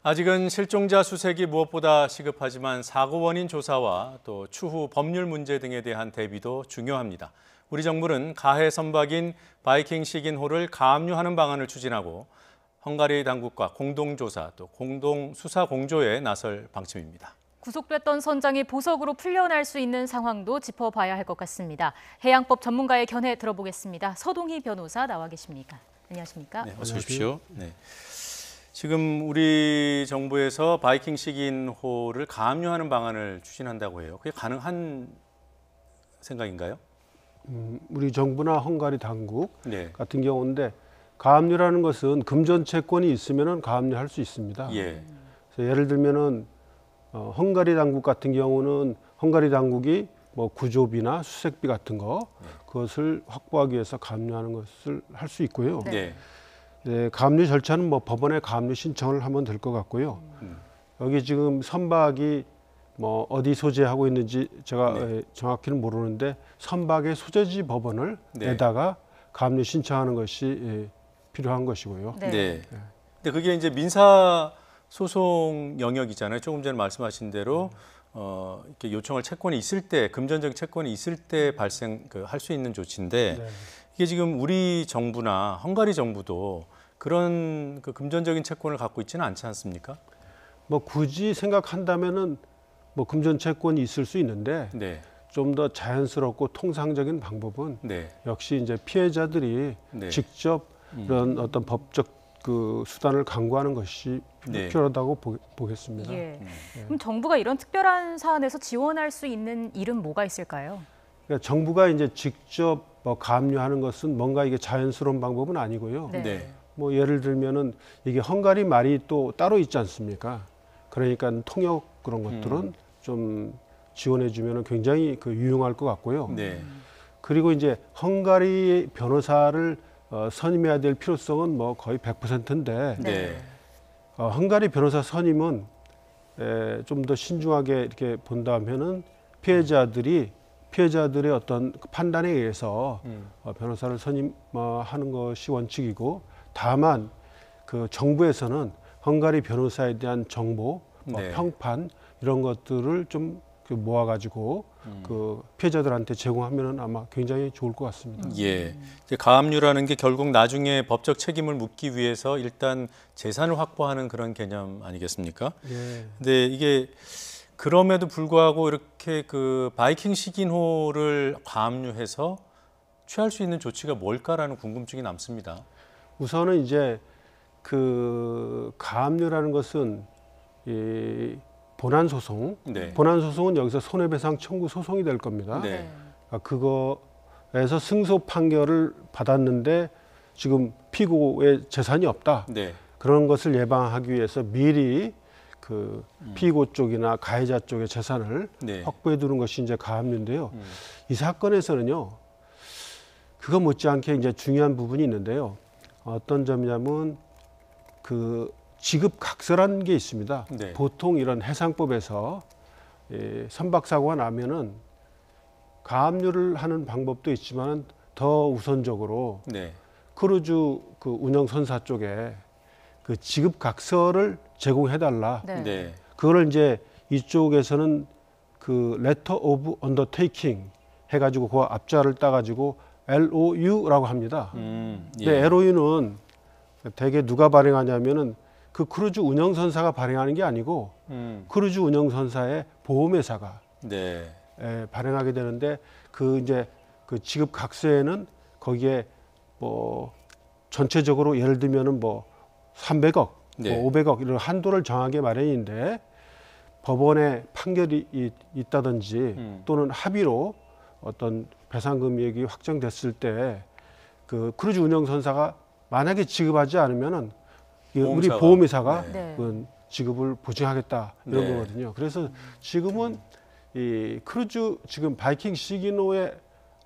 아직은 실종자 수색이 무엇보다 시급하지만 사고 원인 조사와 또 추후 법률 문제 등에 대한 대비도 중요합니다. 우리 정부는 가해 선박인 바이킹 시긴호를 가압류하는 방안을 추진하고 헝가리 당국과 공동조사 또 공동수사 공조에 나설 방침입니다. 구속됐던 선장이 보석으로 풀려날 수 있는 상황도 짚어봐야 할 것 같습니다. 해양법 전문가의 견해 들어보겠습니다. 서동희 변호사 나와 계십니까? 안녕하십니까? 네, 어서 오십시오. 네. 지금 우리 정부에서 바이킹 시긴호를 가압류하는 방안을 추진한다고 해요. 그게 가능한 생각인가요? 우리 정부나 헝가리 당국 네. 같은 경우인데 가압류라는 것은 금전 채권이 있으면은 가압류할 수 있습니다. 예. 그래서 예를 들면은 헝가리 당국 같은 경우는 헝가리 당국이 뭐 구조비나 수색비 같은 거 그것을 확보하기 위해서 가압류하는 것을 할 수 있고요. 네. 네, 가압류 절차는 뭐 법원에 가압류 신청을 하면 될 것 같고요. 여기 지금 선박이 뭐 어디 소재하고 있는지 제가 정확히는 모르는데 선박의 소재지 법원을 내다가 가압류 신청하는 것이 필요한 것이고요. 네. 근데 그게 이제 민사 소송 영역이잖아요. 조금 전에 말씀하신 대로 이렇게 요청할 채권이 있을 때, 금전적 채권이 있을 때 할 수 있는 조치인데 이게 지금 우리 정부나 헝가리 정부도 그런 그 금전적인 채권을 갖고 있지는 않지 않습니까? 뭐 굳이 생각한다면은 뭐 금전 채권이 있을 수 있는데 좀 더 자연스럽고 통상적인 방법은 역시 이제 피해자들이 직접 이런 어떤 법적 그 수단을 강구하는 것이 필요하다고 보겠습니다. 그럼 정부가 이런 특별한 사안에서 지원할 수 있는 일은 뭐가 있을까요? 그러니까 정부가 이제 직접 뭐 가압류하는 것은 뭔가 이게 자연스러운 방법은 아니고요. 뭐 예를 들면은 이게 헝가리 말이 또 따로 있지 않습니까? 그러니까 통역 그런 것들은 좀 지원해주면 굉장히 그 유용할 것 같고요. 그리고 이제 헝가리 변호사를 선임해야 될 필요성은 뭐 거의 100%인데 헝가리 변호사 선임은 좀 더 신중하게 이렇게 본다면은 피해자들의 어떤 판단에 의해서 변호사를 선임하는 것이 원칙이고 다만 그 정부에서는 헝가리 변호사에 대한 정보, 평판 이런 것들을 좀 모아가지고 그 피해자들한테 제공하면은 아마 굉장히 좋을 것 같습니다. 예, 가압류라는 게 결국 나중에 법적 책임을 묻기 위해서 일단 재산을 확보하는 그런 개념 아니겠습니까? 근데 이게 그럼에도 불구하고 이렇게 그 바이킹 시긴호를 가압류해서 취할 수 있는 조치가 뭘까라는 궁금증이 남습니다. 우선은 이제 그 가압류라는 것은 이 본안 소송, 본안 소송은 여기서 손해배상 청구 소송이 될 겁니다. 그거에서 승소 판결을 받았는데 지금 피고의 재산이 없다. 그런 것을 예방하기 위해서 미리 그 피고 쪽이나 가해자 쪽의 재산을 확보해 두는 것이 이제 가압류인데요. 이 사건에서는요, 그거 못지않게 이제 중요한 부분이 있는데요. 어떤 점이냐면 그 지급각서라는 게 있습니다. 보통 이런 해상법에서 선박 사고가 나면은 가압류를 하는 방법도 있지만 더 우선적으로 크루즈 그 운영선사 쪽에 그 지급각서를 제공해달라. 그거를 이제 이쪽에서는 그 Letter of Undertaking 해가지고 그 앞자를 따가지고 LOU라고 합니다. 근데 LOU는 대개 누가 발행하냐면은 그 크루즈 운영선사가 발행하는 게 아니고 크루즈 운영선사의 보험회사가 발행하게 되는데 그 이제 그 지급각서에는 거기에 뭐 전체적으로 예를 들면은 뭐 300억, 뭐 500억 이런 한도를 정하게 마련인데 법원의 판결이 있다든지 또는 합의로 어떤 배상 금액이 확정됐을 때 그 크루즈 운영선사가 만약에 지급하지 않으면은 우리 보험회사가 그 지급을 보증하겠다 이런 거거든요. 그래서 지금은 이 크루즈 지금 바이킹 시긴호의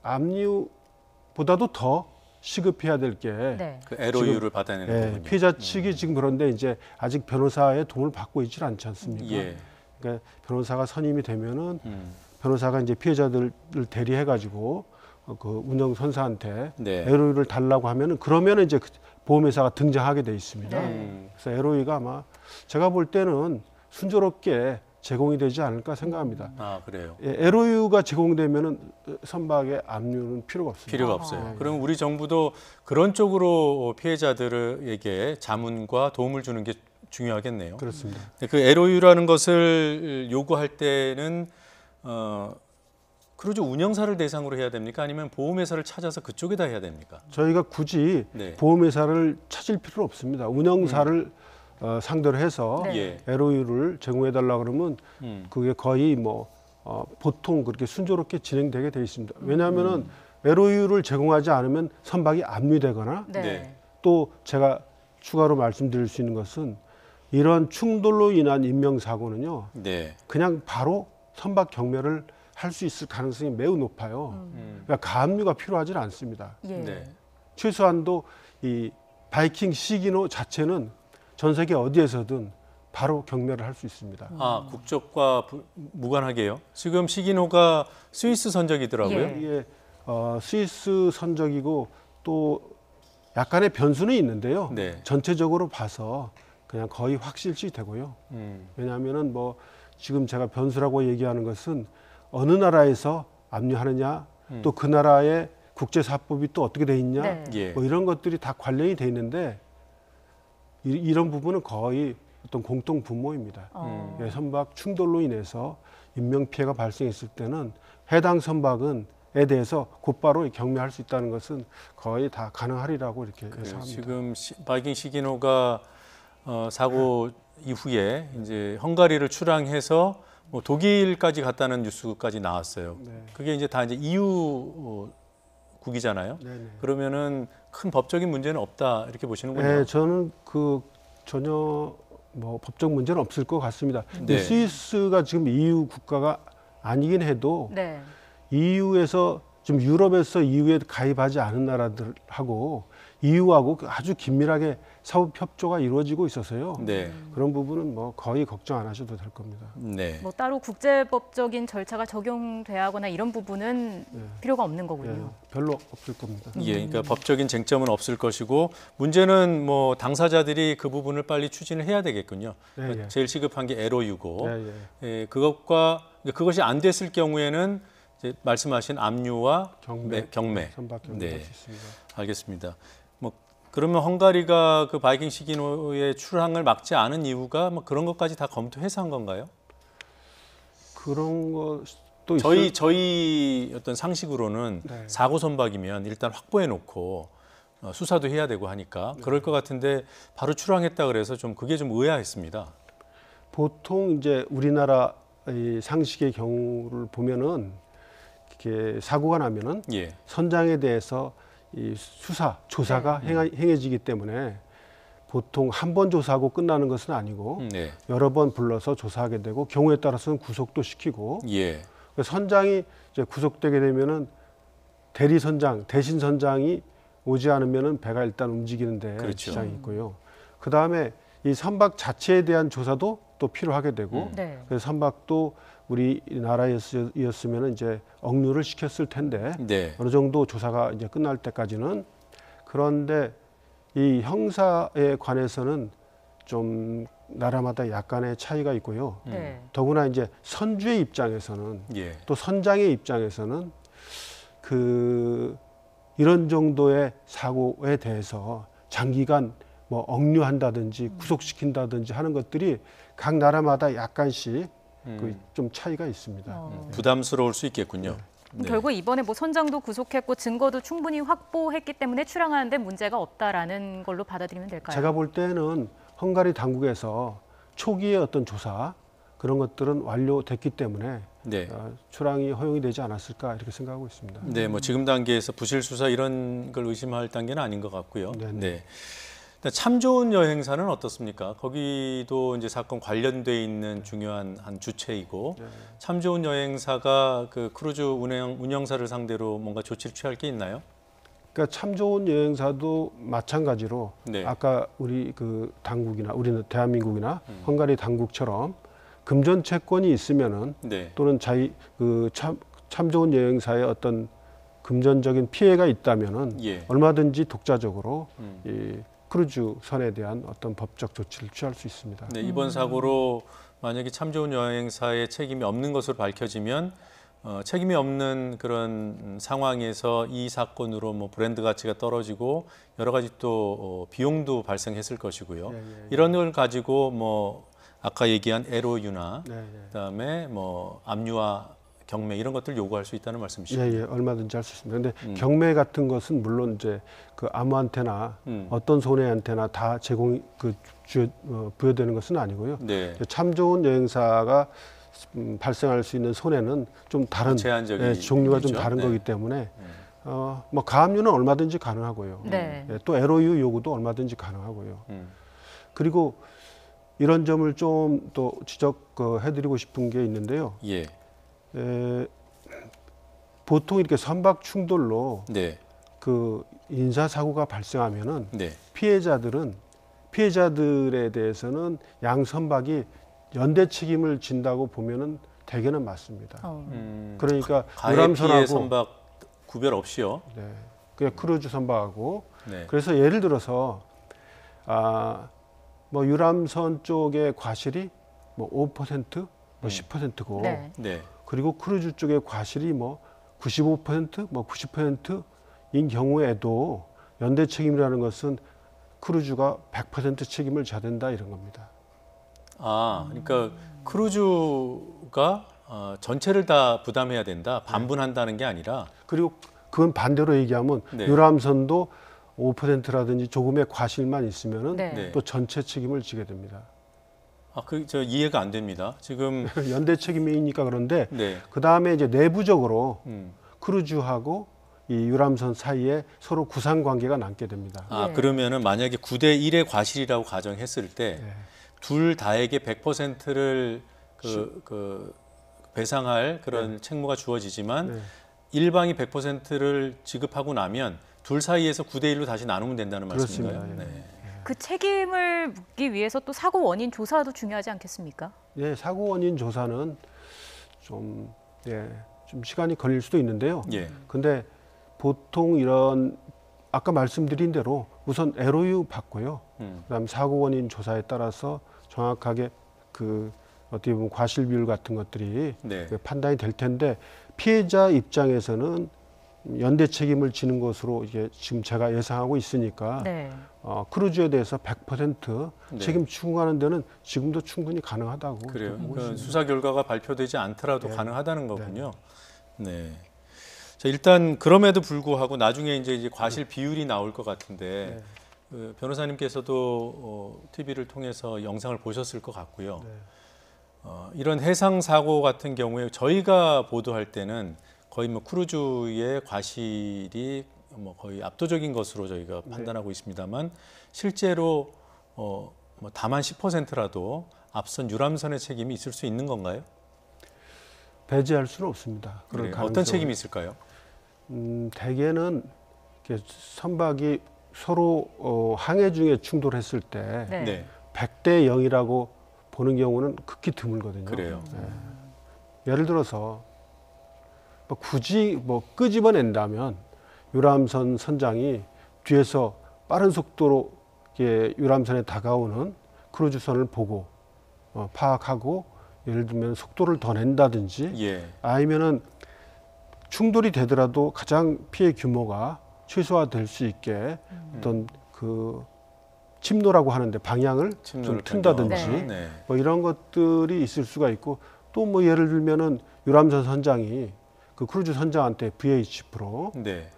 압류보다도 더 시급해야 될 게 그 LOU를 받아내는 거군요. 피해자 측이 지금 그런데 이제 아직 변호사의 도움을 받고 있지 않지 않습니까? 그러니까 변호사가 선임이 되면은 변호사가 이제 피해자들을 대리해가지고 그 운영선사한테 LOU를 달라고 하면은 그러면은 이제 보험회사가 등장하게 돼 있습니다. 그래서 LOU가 아마 제가 볼 때는 순조롭게 제공이 되지 않을까 생각합니다. 아, 그래요. 예, LOU가 제공되면은 선박의 압류는 필요가 없습니다. 필요가 없어요. 그럼 우리 정부도 그런 쪽으로 피해자들에게 자문과 도움을 주는 게 중요하겠네요. 그렇습니다. 그 LOU라는 것을 요구할 때는 크루즈 운영사를 대상으로 해야 됩니까? 아니면 보험회사를 찾아서 그쪽에다 해야 됩니까? 저희가 굳이 네. 보험회사를 찾을 필요는 없습니다. 운영사를 상대로 해서 네. LOU를 제공해달라 그러면 그게 거의 보통 그렇게 순조롭게 진행되게 돼 있습니다. 왜냐하면은 LOU를 제공하지 않으면 선박이 압류되거나 네. 또 제가 추가로 말씀드릴 수 있는 것은 이런 충돌로 인한 인명사고는요, 네. 그냥 바로 선박 경멸을 할 수 있을 가능성이 매우 높아요. 그러니까 가압류가 필요하지는 않습니다. 예. 네. 최소한도 이 바이킹 시기노 자체는 전 세계 어디에서든 바로 경멸을 할 수 있습니다. 아, 국적과 무관하게요. 지금 시기노가 스위스 선적이더라고요. 예. 이게 스위스 선적이고 또 약간의 변수는 있는데요. 네. 전체적으로 봐서 그냥 거의 확실시 되고요. 왜냐하면은 지금 제가 변수라고 얘기하는 것은 어느 나라에서 압류하느냐, 또 그 나라의 국제사법이 또 어떻게 돼 있냐, 네. 예. 이런 것들이 다 관련이 돼 있는데 이런 부분은 거의 어떤 공통 분모입니다. 예, 선박 충돌로 인해서 인명 피해가 발생했을 때는 해당 선박에 대해서 곧바로 경매할 수 있다는 것은 거의 다 가능하리라고 이렇게 예상합니다. 지금 바이킹 시기노가 사고 이후에 이제 헝가리를 출항해서 독일까지 갔다는 뉴스까지 나왔어요. 네. 그게 이제 다 이제 EU 국이잖아요. 네네. 그러면은 큰 법적인 문제는 없다 이렇게 보시는군요. 네, 저는 전혀 법적 문제는 없을 것 같습니다. 근데 네. 스위스가 지금 EU 국가가 아니긴 해도 네. EU에서 좀 유럽에서 EU에 가입하지 않은 나라들하고 EU하고 아주 긴밀하게 사업 협조가 이루어지고 있어서요. 네. 그런 부분은 거의 걱정 안 하셔도 될 겁니다. 네. 따로 국제법적인 절차가 적용돼야 하거나 이런 부분은 필요가 없는 예, 거군요. 별로 없을 겁니다. 예, 그러니까 법적인 쟁점은 없을 것이고 문제는 당사자들이 그 부분을 빨리 추진을 해야 되겠군요. 네, 그러니까 예. 제일 시급한 게 LOU고 예, 예. 예, 그것이 안 됐을 경우에는 이제 말씀하신 압류와 경매. 선박 경매 네. 할수 있습니다. 알겠습니다. 그러면 헝가리가 그 바이킹 시기노의 출항을 막지 않은 이유가 그런 것까지 다 검토해서 한 건가요? 그런 것도 있어요. 저희 어떤 상식으로는 네. 사고 선박이면 일단 확보해 놓고 수사도 해야 되고 하니까 그럴 것 같은데 바로 출항했다 그래서 그게 좀 의아했습니다. 보통 이제 우리나라 이 상식의 경우를 보면은 이렇게 사고가 나면은 예. 선장에 대해서 이 수사 조사가 행해지기 때문에 보통 한 번 조사하고 끝나는 것은 아니고 네. 여러 번 불러서 조사하게 되고 경우에 따라서는 구속도 시키고 예. 선장이 이제 구속되게 되면은 대리 선장, 대신 선장이 오지 않으면은 배가 일단 움직이는데 그렇죠. 지장이 있고요. 그 다음에 이 선박 자체에 대한 조사도 또 필요하게 되고, 네. 그래서 선박도 우리나라였으면 이제 억류를 시켰을 텐데 네. 어느 정도 조사가 이제 끝날 때까지는. 그런데 이 형사에 관해서는 좀 나라마다 약간의 차이가 있고요. 네. 더구나 이제 선주의 입장에서는 예. 또 선장의 입장에서는 이런 정도의 사고에 대해서 장기간 억류한다든지 구속시킨다든지 하는 것들이 각 나라마다 약간씩 좀 차이가 있습니다. 부담스러울 수 있겠군요. 네. 결국 이번에 선장도 구속했고 증거도 충분히 확보했기 때문에 출항하는데 문제가 없다라는 걸로 받아들이면 될까요? 제가 볼 때는 헝가리 당국에서 초기의 어떤 조사 그런 것들은 완료됐기 때문에 네. 출항이 허용이 되지 않았을까 이렇게 생각하고 있습니다. 네, 지금 단계에서 부실 수사 이런 걸 의심할 단계는 아닌 것 같고요. 네네. 네. 참 좋은 여행사는 어떻습니까? 거기도 이제 사건 관련돼 있는 중요한 한 주체이고 참 좋은 여행사가 그 크루즈 운영사를 상대로 뭔가 조치를 취할 게 있나요? 그러니까 참 좋은 여행사도 마찬가지로 네. 아까 우리 당국이나 우리는 대한민국이나 헝가리 당국처럼 금전 채권이 있으면은 네. 또는 참 좋은 여행사의 어떤 금전적인 피해가 있다면은 예. 얼마든지 독자적으로 이 크루즈선에 대한 어떤 법적 조치를 취할 수 있습니다. 네, 이번 사고로 만약에 참 좋은 여행사의 책임이 없는 것으로 밝혀지면 책임이 없는 그런 상황에서 이 사건으로 뭐 브랜드 가치가 떨어지고 여러 가지 또 비용도 발생했을 것이고요. 이런 걸 가지고 뭐 아까 얘기한 LOU나 그다음에 뭐 압류와 경매 이런 것들 요구할 수 있다는 말씀이시죠? 예, 얼마든지 할 수 있습니다. 근데 경매 같은 것은 물론 이제 그 아무한테나 어떤 손해한테나 다 부여되는 것은 아니고요. 네. 참 좋은 여행사가 발생할 수 있는 손해는 좀 다른 제한적인 종류가 좀 일이죠. 다른 네. 거기 때문에 뭐 가압류는 얼마든지 가능하고요. 네. 또 LOU 요구도 얼마든지 가능하고요. 그리고 이런 점을 좀 또 지적해드리고 싶은 게 있는데요. 예. 보통 이렇게 선박 충돌로 네. 그 인사 사고가 발생하면은 네. 피해자들에 대해서는 양 선박이 연대 책임을 진다고 보면은 대개는 맞습니다. 그러니까 가해 피해 유람선하고 선박 구별 없이요. 네, 그냥 크루즈 선박하고 네. 그래서 예를 들어서 뭐 유람선 쪽의 과실이 뭐 5%, 뭐 10%고 네. 네. 그리고 크루즈 쪽의 과실이 뭐 95%, 뭐 90%인 경우에도 연대 책임이라는 것은 크루즈가 100% 책임을 져야 된다 이런 겁니다. 그러니까 크루즈가 전체를 다 부담해야 된다, 반분한다는 게 아니라. 그리고 그건 반대로 얘기하면 네. 유람선도 5%라든지 조금의 과실만 있으면은 네. 또 전체 책임을 지게 됩니다. 저 이해가 안 됩니다. 지금 연대 책임이니까 그런데 네. 그 다음에 이제 내부적으로 음. 크루즈하고 이 유람선 사이에 서로 구상 관계가 남게 됩니다. 예. 그러면은 만약에 9대 1의 과실이라고 가정했을 때 둘 다에게 100%를 배상할 그런 책무가 주어지지만 일방이 100%를 지급하고 나면 둘 사이에서 9대 1로 다시 나누면 된다는 그렇습니다. 말씀인가요? 예. 네. 그 책임을 묻기 위해서 또 사고 원인 조사도 중요하지 않겠습니까? 예, 사고 원인 조사는 좀 시간이 걸릴 수도 있는데요. 예. 근데 보통 이런 아까 말씀드린 대로 우선 LOU 받고요. 그다음 사고 원인 조사에 따라서 정확하게 어떻게 보면 과실 비율 같은 것들이 네. 판단이 될 텐데 피해자 입장에서는 연대 책임을 지는 것으로 이게 지금 제가 예상하고 있으니까 네. 크루즈에 대해서 100% 네. 책임 추궁하는 데는 지금도 충분히 가능하다고 그래요. 보고 그러니까 있습니다. 수사 결과가 발표되지 않더라도 가능하다는 거군요. 네. 자, 일단 그럼에도 불구하고 나중에 이제 과실 비율이 나올 것 같은데 변호사님께서도 TV를 통해서 영상을 보셨을 것 같고요. 이런 해상 사고 같은 경우에 저희가 보도할 때는 거의 뭐 크루즈의 과실이 뭐 거의 압도적인 것으로 저희가 판단하고 있습니다만 실제로 뭐 다만 10%라도 앞선 유람선의 책임이 있을 수 있는 건가요? 배제할 수는 없습니다. 그런 어떤 가능성은. 책임이 있을까요? 대개는 이렇게 선박이 서로 항해 중에 충돌했을 때 네. 네. 100대 0이라고 보는 경우는 극히 드물거든요. 그래요. 예를 들어서 굳이 끄집어낸다면 유람선 선장이 뒤에서 빠른 속도로 이렇게 유람선에 다가오는 크루즈선을 보고 파악하고 예를 들면 속도를 더 낸다든지 예. 아니면은 충돌이 되더라도 가장 피해 규모가 최소화될 수 있게 어떤 침노라고 하는데 방향을 좀 침노를 튼다든지 변경하거나. 네. 뭐 이런 것들이 있을 수가 있고 또 뭐 예를 들면은 유람선 선장이 그 크루즈 선장한테 VH 프로 네.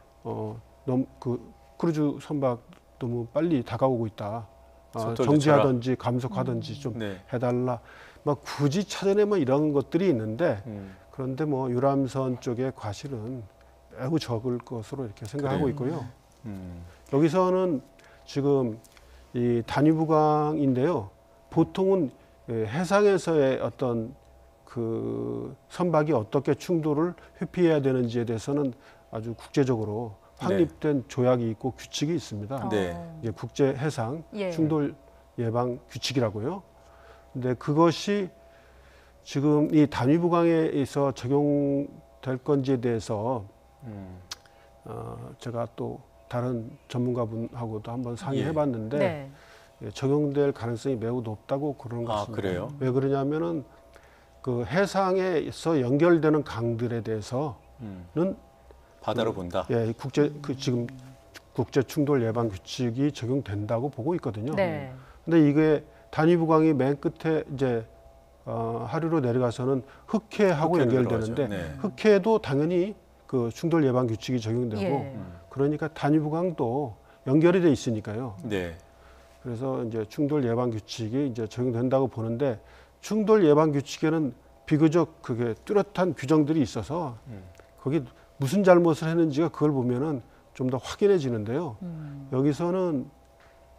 너무 크루즈 선박 너무 빨리 다가오고 있다. 속도를 정지하든지 감속하든지 좀 네. 해달라. 막 굳이 찾아내면 이런 것들이 있는데 그런데 뭐 유람선 쪽의 과실은 매우 적을 것으로 이렇게 생각하고 있고요. 여기서는 지금 이 단위부강인데요. 보통은 해상에서의 어떤 그 선박이 어떻게 충돌을 회피해야 되는지에 대해서는 아주 국제적으로 확립된 조약이 있고 규칙이 있습니다. 네. 이게 국제 해상 예. 충돌 예방 규칙이라고요. 근데 그것이 지금 이 단위부강에서 적용될 건지에 대해서 제가 또 다른 전문가분하고도 한번 상의해봤는데 네. 예, 적용될 가능성이 매우 높다고 그러는 것 아, 같습니다. 그래요? 왜 그러냐면은 그 해상에서 연결되는 강들에 대해서는 바다로 본다. 예, 지금 국제 충돌 예방 규칙이 적용된다고 보고 있거든요. 네. 근데 이게 단위부강이 맨 끝에 이제 하류로 내려가서는 흑해하고 흑해로 연결되는데 들어가죠. 네. 흑해도 당연히 그 충돌 예방 규칙이 적용되고 예. 그러니까 단위부강도 연결이 돼 있으니까요. 네. 그래서 이제 충돌 예방 규칙이 이제 적용된다고 보는데 충돌 예방 규칙에는 비교적 그게 뚜렷한 규정들이 있어서 거기 무슨 잘못을 했는지가 그걸 보면은 좀 더 확인해지는데요. 여기서는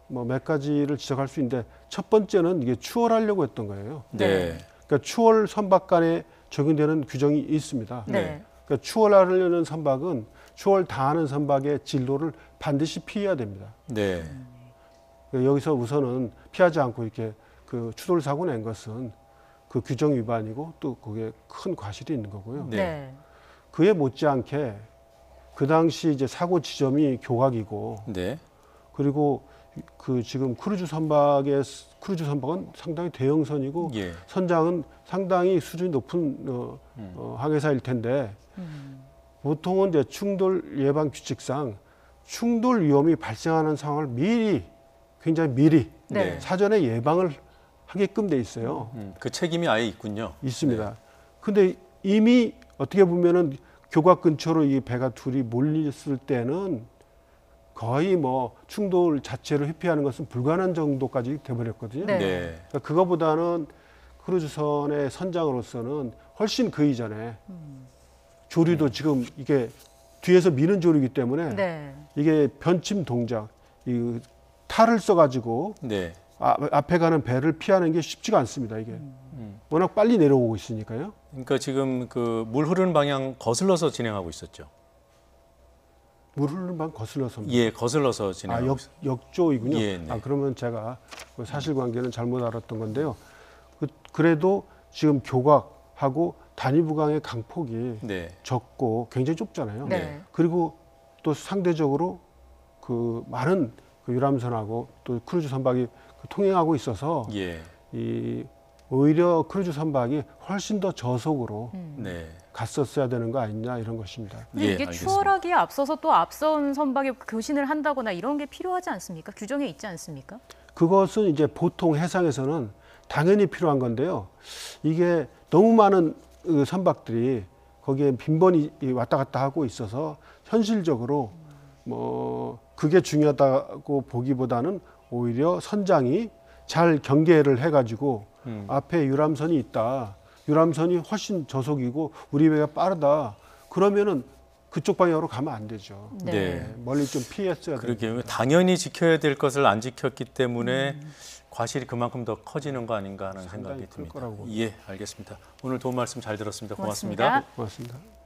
뭐 몇 가지를 지적할 수 있는데 첫 번째는 이게 추월하려고 했던 거예요. 네. 그러니까 추월 선박간에 적용되는 규정이 있습니다. 네. 그러니까 추월하려는 선박은 추월 당하는 선박의 진로를 반드시 피해야 됩니다. 네. 그러니까 여기서 우선은 피하지 않고 이렇게 그 추돌 사고 낸 것은 그 규정 위반이고 또 그게 큰 과실이 있는 거고요. 네. 네. 그에 못지않게 그 당시 이제 사고 지점이 교각이고 네. 그리고 그 지금 크루즈 선박은 상당히 대형선이고 예. 선장은 상당히 수준이 높은 항해사일 텐데 보통은 이제 충돌 예방 규칙상 충돌 위험이 발생하는 상황을 굉장히 미리 네. 사전에 예방을 하게끔 돼 있어요. 그 책임이 아예 있군요. 있습니다. 근데 이미 어떻게 보면은 교각 근처로 이 배가 둘이 몰렸을 때는 거의 뭐 충돌 자체를 회피하는 것은 불가능한 정도까지 돼버렸거든요. 네. 네. 그러니까 그거보다는 크루즈선의 선장으로서는 훨씬 그 이전에 조류도 지금 이게 뒤에서 미는 조류이기 때문에 네. 이게 변침 동작, 이 탈을 써가지고 네. 앞에 가는 배를 피하는 게 쉽지가 않습니다. 이게 워낙 빨리 내려오고 있으니까요. 그러니까 지금 그 물 흐르는 방향 거슬러서 진행하고 있었죠. 물 흐르는 방 거슬러서. 예, 거슬러서 진행하고 있었죠. 역조이군요. 예, 네. 그러면 제가 그 사실관계는 잘못 알았던 건데요. 그래도 지금 교각하고 단위부강의 강폭이 네. 적고 굉장히 좁잖아요. 네. 그리고 또 상대적으로 그 많은 그 유람선하고 또 크루즈 선박이 통행하고 있어서 예. 오히려 크루즈 선박이 훨씬 더 저속으로 네. 갔었어야 되는 거 아니냐 이런 것입니다. 근데 예, 이게 알겠습니다. 추월하기에 앞서서 또 앞선 선박에 교신을 한다거나 이런 게 필요하지 않습니까? 규정에 있지 않습니까? 그것은 이제 보통 해상에서는 당연히 필요한 건데요. 이게 너무 많은 선박들이 거기에 빈번히 왔다 갔다 하고 있어서 현실적으로 뭐 그게 중요하다고 보기보다는 오히려 선장이 잘 경계를 해가지고 앞에 유람선이 있다. 유람선이 훨씬 저속이고 우리 배가 빠르다. 그러면은 그쪽 방향으로 가면 안 되죠. 네. 멀리 좀 피했어야 돼요. 그러게요. 당연히 지켜야 될 것을 안 지켰기 때문에 과실이 그만큼 더 커지는 거 아닌가 하는 상당히 생각이 클 듭니다. 거라고 봅니다. 예, 알겠습니다. 오늘 도움 말씀 잘 들었습니다. 고맙습니다. 고맙습니다. 고맙습니다.